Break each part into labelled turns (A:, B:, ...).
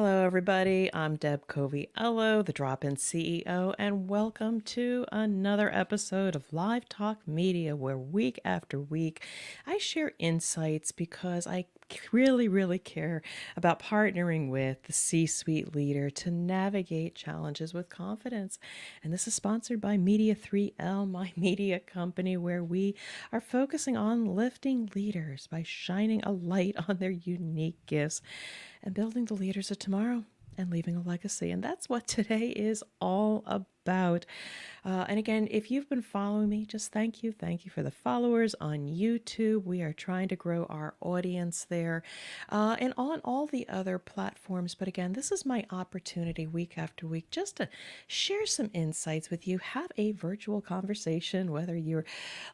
A: Hello, everybody. I'm Deb Coviello, the Drop-In CEO, and welcome to another episode of Live Talk Media, where week after week I share insights because I really care about partnering with the C-suite leader to navigate challenges with confidence. And this is sponsored by Media 3L, my media company, where we are focusing on lifting leaders by shining a light on their unique gifts and building the leaders of tomorrow and leaving a legacy. And that's what today is all about. And again, if you've been following me, just thank you. Thank you for the followers on YouTube. We are trying to grow our audience there and on all the other platforms. But again, this is my opportunity week after week just to share some insights with you, have a virtual conversation, whether you're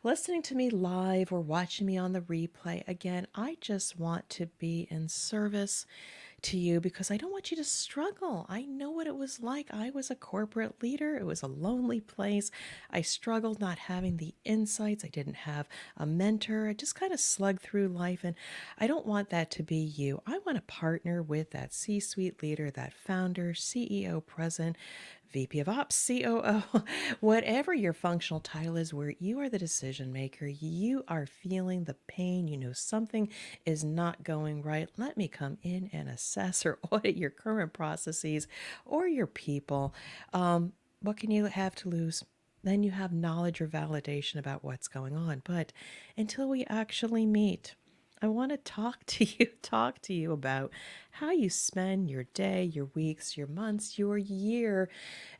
A: listening to me live or watching me on the replay. Again, I just want to be in service to you because I don't want you to struggle. I know what it was like. I was a corporate leader. It was a lonely place. I struggled not having the insights. I didn't have a mentor. I just kind of slugged through life. And I don't want that to be you. I want to partner with that C-suite leader, that founder, CEO, president, VP of Ops, COO, whatever your functional title is, where you are the decision maker, you are feeling the pain, you know something is not going right. Let me come in and assess or audit your current processes or your people. What can you have to lose? Then you have knowledge or validation about what's going on. But until we actually meet, I want to talk to you about how you spend your day, your weeks, your months, your year,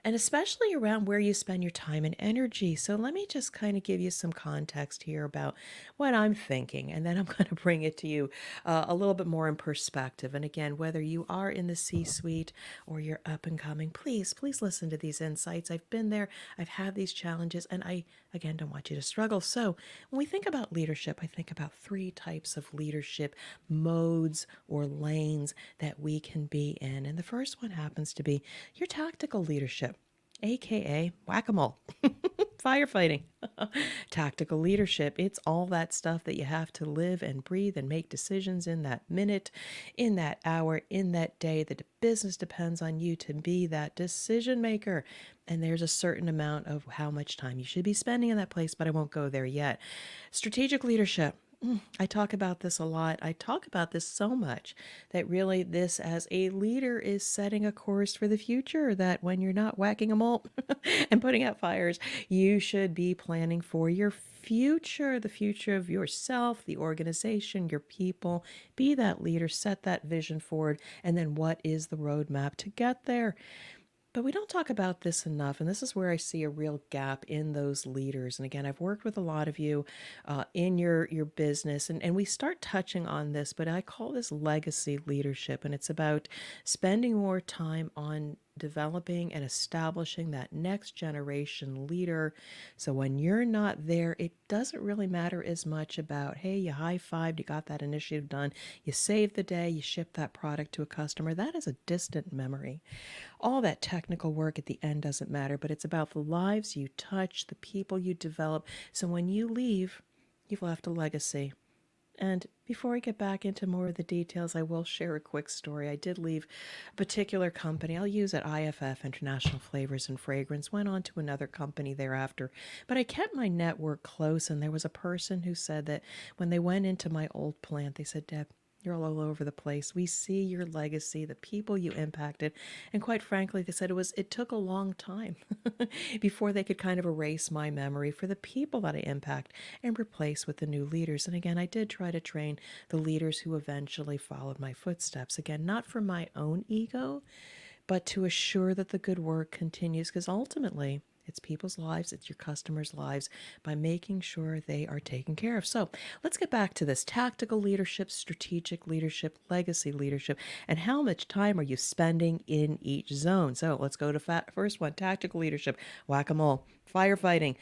A: and especially around where you spend your time and energy. So let me just kind of give you some context here about what I'm thinking, and then I'm going to bring it to you a little bit more in perspective. And again, whether you are in the C-suite or you're up and coming, please listen to these insights. I've been there, I've had these challenges, and I, again, don't want you to struggle. So when we think about leadership, I think about three types of leadership modes or lanes that we can be in. And the first one happens to be your tactical leadership, aka whack-a-mole, firefighting, tactical leadership. It's all that stuff that you have to live and breathe and make decisions in that minute, in that hour, in that day. The business depends on you to be that decision maker. And there's a certain amount of how much time you should be spending in that place, but I won't go there yet. Strategic leadership. I talk about this a lot. I talk about this so much that really this as a leader is setting a course for the future, that when you're not whacking them all and putting out fires, you should be planning for your future, the future of yourself, the organization, your people. Be that leader, set that vision forward, and then what is the roadmap to get there? But we don't talk about this enough, and this is where I see a real gap in those leaders. And again, I've worked with a lot of you in your business, and we start touching on this, but I call this legacy leadership, and it's about spending more time on developing and establishing that next generation leader. So when you're not there, it doesn't really matter as much about, hey, you high-fived, you got that initiative done, you saved the day, you shipped that product to a customer. That is a distant memory. All that technical work at the end doesn't matter, but it's about the lives you touch, the people you develop. So when you leave, you've left a legacy. And before I get back into more of the details, I will share a quick story. I did leave a particular company. I'll use it, IFF, International Flavors and Fragrance. Went on to another company thereafter. But I kept my network close, and there was a person who said that when they went into my old plant, they said, Deb, you're all over the place. We see your legacy, the people you impacted. And quite frankly, they said it took a long time before they could kind of erase my memory for the people that I impact and replace with the new leaders. And again, I did try to train the leaders who eventually followed my footsteps. Again, not for my own ego, but to assure that the good work continues, because ultimately it's people's lives, it's your customers' lives, by making sure they are taken care of. So let's get back to this tactical leadership, strategic leadership, legacy leadership, and how much time are you spending in each zone? So let's go to first one, tactical leadership, whack-a-mole, firefighting.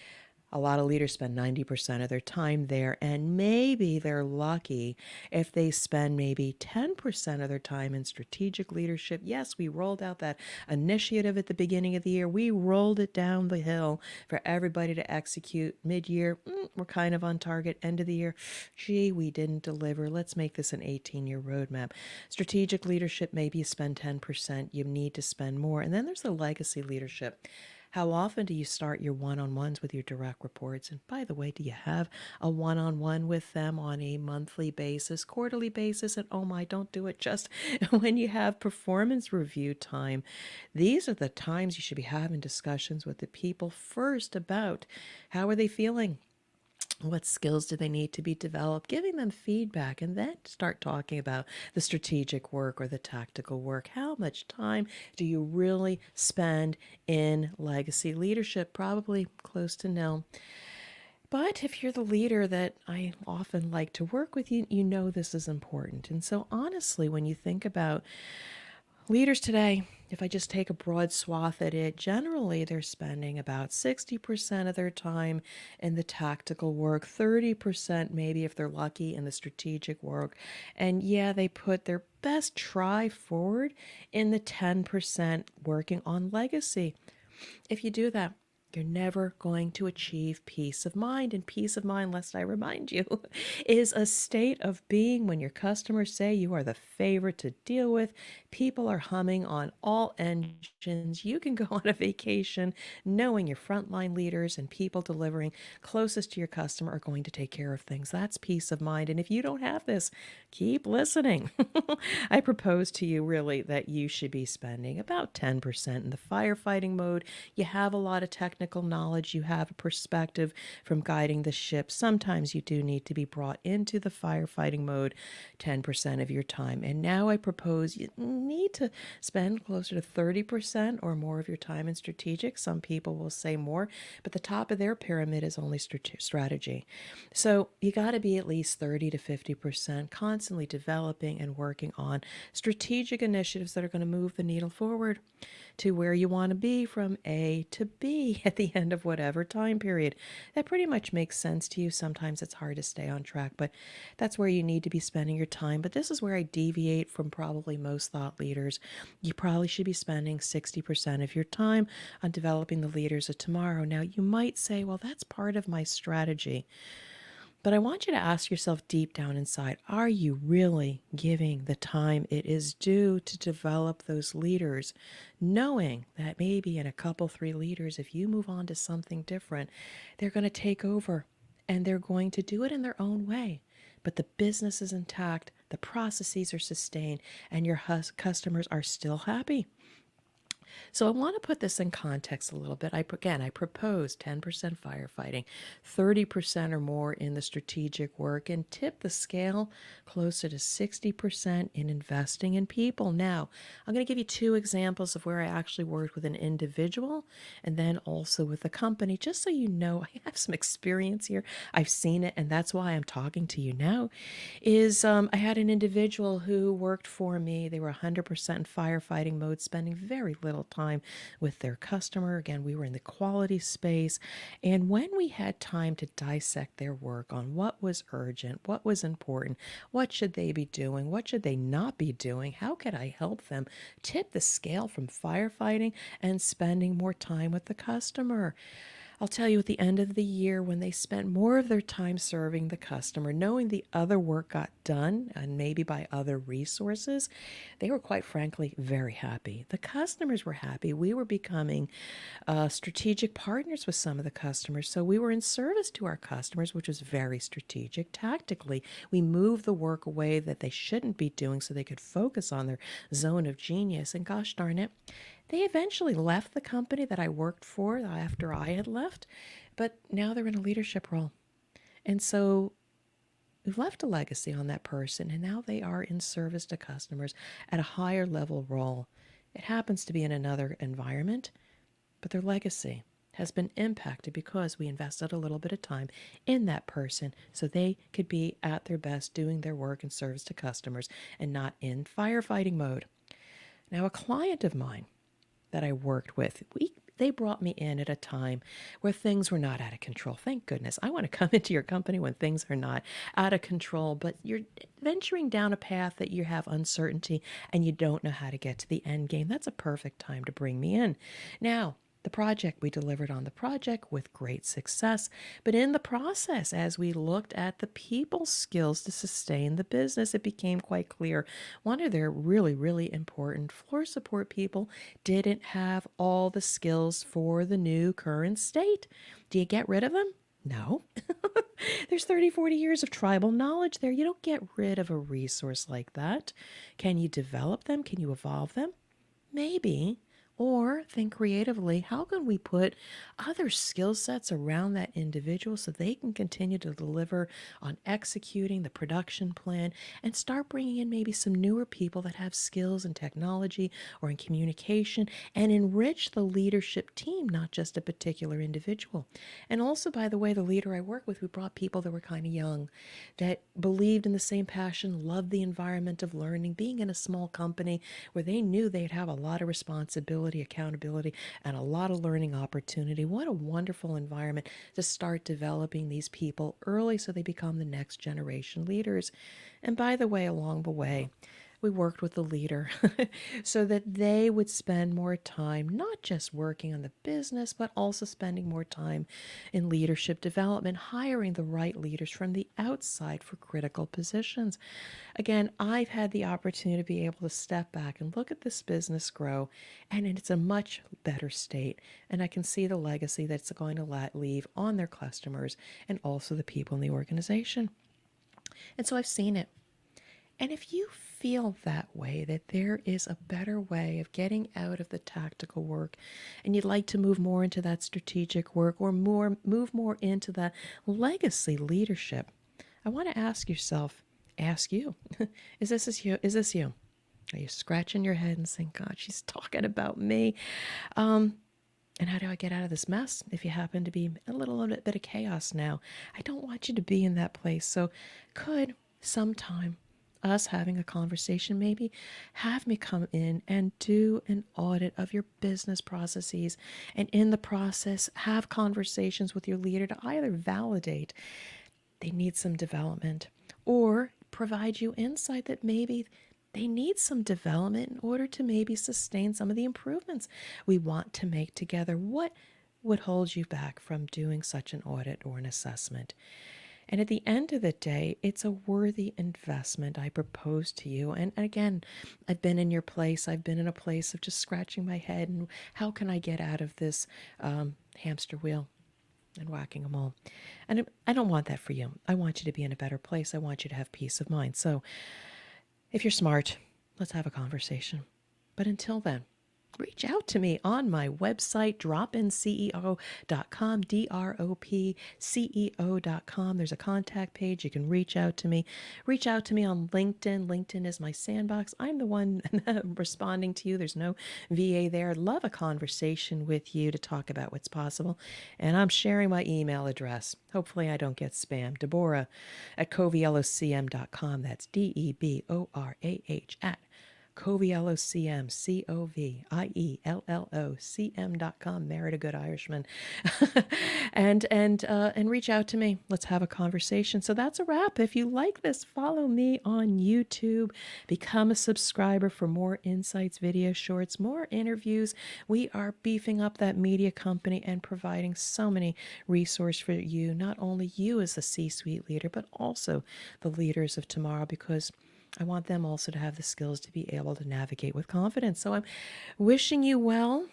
A: A lot of leaders spend 90% of their time there, and maybe they're lucky if they spend maybe 10% of their time in strategic leadership. Yes, we rolled out that initiative at the beginning of the year. We rolled it down the hill for everybody to execute. Mid-year, we're kind of on target. End of the year, gee, we didn't deliver. Let's make this an 18-year roadmap. Strategic leadership, maybe you spend 10%. You need to spend more. And then there's the legacy leadership. How often do you start your one-on-ones with your direct reports? And by the way, do you have a one-on-one with them on a monthly basis, quarterly basis? And oh my, don't do it just when you have performance review time. These are the times you should be having discussions with the people first about how are they feeling? What skills do they need to be developed, giving them feedback, and then start talking about the strategic work or the tactical work. How much time do you really spend in legacy leadership? Probably close to nil. But if you're the leader that I often like to work with, you know this is important. And so honestly, when you think about leaders today, if I just take a broad swath at it, generally they're spending about 60% of their time in the tactical work, 30% maybe if they're lucky in the strategic work. And yeah, they put their best try forward in the 10% working on legacy. If you do that, you're never going to achieve peace of mind. And peace of mind, lest I remind you, is a state of being when your customers say you are the favorite to deal with. People are humming on all engines. You can go on a vacation knowing your frontline leaders and people delivering closest to your customer are going to take care of things. That's peace of mind. And if you don't have this, keep listening. I propose to you really that you should be spending about 10% in the firefighting mode. You have a lot of technical knowledge, you have a perspective from guiding the ship. Sometimes you do need to be brought into the firefighting mode 10% of your time. And now I propose you need to spend closer to 30% or more of your time in strategic. Some people will say more, but the top of their pyramid is only strategy. So you got to be at least 30 to 50% constantly developing and working on strategic initiatives that are going to move the needle forward to where you want to be from A to B at the end of whatever time period. That pretty much makes sense to you. Sometimes it's hard to stay on track, but that's where you need to be spending your time. But this is where I deviate from probably most thought leaders. You probably should be spending 60% of your time on developing the leaders of tomorrow. Now, you might say, well, that's part of my strategy. But I want you to ask yourself deep down inside, are you really giving the time it is due to develop those leaders, knowing that maybe in a couple, 3 leaders, if you move on to something different, they're going to take over and they're going to do it in their own way. But the business is intact, the processes are sustained, and your customers are still happy. So I want to put this in context a little bit. I propose 10% firefighting, 30% or more in the strategic work, and tip the scale closer to 60% in investing in people. Now, I'm going to give you 2 examples of where I actually worked with an individual and then also with a company, just so you know I have some experience here. I've seen it, and that's why I'm talking to you now. I had an individual who worked for me. They were 100% in firefighting mode, spending very little time with their customer. Again, we were in the quality space. And when we had time to dissect their work on what was urgent, what was important, what should they be doing, what should they not be doing, how could I help them tip the scale from firefighting and spending more time with the customer? I'll tell you, at the end of the year, when they spent more of their time serving the customer, knowing the other work got done, and maybe by other resources, they were quite frankly very happy. The customers were happy. We were becoming strategic partners with some of the customers. So we were in service to our customers, which was very strategic. Tactically, we moved the work away that they shouldn't be doing so they could focus on their zone of genius. And gosh darn it, they eventually left the company that I worked for after I had left, but now they're in a leadership role. And so we've left a legacy on that person, and now they are in service to customers at a higher level role. It happens to be in another environment, but their legacy has been impacted because we invested a little bit of time in that person so they could be at their best doing their work in service to customers and not in firefighting mode. Now, a client of mine that I worked with, They brought me in at a time where things were not out of control. Thank goodness. I want to come into your company when things are not out of control, but you're venturing down a path that you have uncertainty and you don't know how to get to the end game. That's a perfect time to bring me in. Now, the project, we delivered on the project with great success. But in the process, as we looked at the people skills to sustain the business, it became quite clear one of their really, really important floor support people didn't have all the skills for the new current state. Do you get rid of them? No. There's 30, 40 years of tribal knowledge there. You don't get rid of a resource like that. Can you develop them? Can you evolve them? Maybe. Or think creatively, how can we put other skill sets around that individual so they can continue to deliver on executing the production plan and start bringing in maybe some newer people that have skills in technology or in communication and enrich the leadership team, not just a particular individual. And also, by the way, the leader I work with, we brought people that were kind of young, that believed in the same passion, loved the environment of learning, being in a small company where they knew they'd have a lot of responsibility, accountability, and a lot of learning opportunity. What a wonderful environment to start developing these people early so they become the next generation leaders. And by the way, along the way, we worked with the leader so that they would spend more time not just working on the business, but also spending more time in leadership development, hiring the right leaders from the outside for critical positions. Again, I've had the opportunity to be able to step back and look at this business grow, and it's a much better state. And I can see the legacy that it's going to leave on their customers and also the people in the organization. And so I've seen it. And if you feel that way, that there is a better way of getting out of the tactical work and you'd like to move more into that strategic work or move more into that legacy leadership, I want to ask you, is this you? Are you scratching your head and saying, God, she's talking about me? And how do I get out of this mess? If you happen to be a little bit of chaos now, I don't want you to be in that place. So could sometime us having a conversation, maybe have me come in and do an audit of your business processes, and in the process have conversations with your leader to either validate they need some development or provide you insight that maybe they need some development in order to maybe sustain some of the improvements we want to make together. What would hold you back from doing such an audit or an assessment? And at the end of the day, it's a worthy investment I propose to you. And again, I've been in your place. I've been in a place of just scratching my head and how can I get out of this hamster wheel and whacking them all. And I don't want that for you. I want you to be in a better place. I want you to have peace of mind. So if you're smart, let's have a conversation. But until then, reach out to me on my website, dropinceo.com, dropceo.com. There's a contact page. You can reach out to me. Reach out to me on LinkedIn. LinkedIn is my sandbox. I'm the one responding to you. There's no VA there. I'd love a conversation with you to talk about what's possible. And I'm sharing my email address. Hopefully I don't get spammed. Deborah at coviellocm.com. That's DEBORAH at Coviello CM, COVIELLOCM.com. Married a good Irishman. and reach out to me. Let's have a conversation. So that's a wrap. If you like this, follow me on YouTube. Become a subscriber for more insights, video shorts, more interviews. We are beefing up that media company and providing so many resources for you, not only you as the C-suite leader, but also the leaders of tomorrow, because I want them also to have the skills to be able to navigate with confidence. So I'm wishing you well.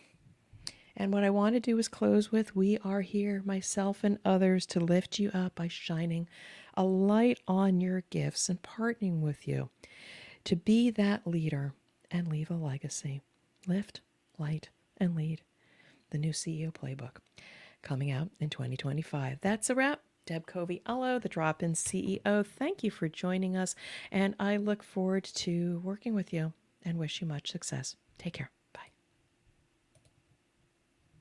A: And what I want to do is close with, we are here, myself and others, to lift you up by shining a light on your gifts and partnering with you to be that leader and leave a legacy. Lift, light, and lead. The new CEO playbook coming out in 2025. That's a wrap. Deb Coviello, the Drop-In CEO. Thank you for joining us, and I look forward to working with you and wish you much success. Take care.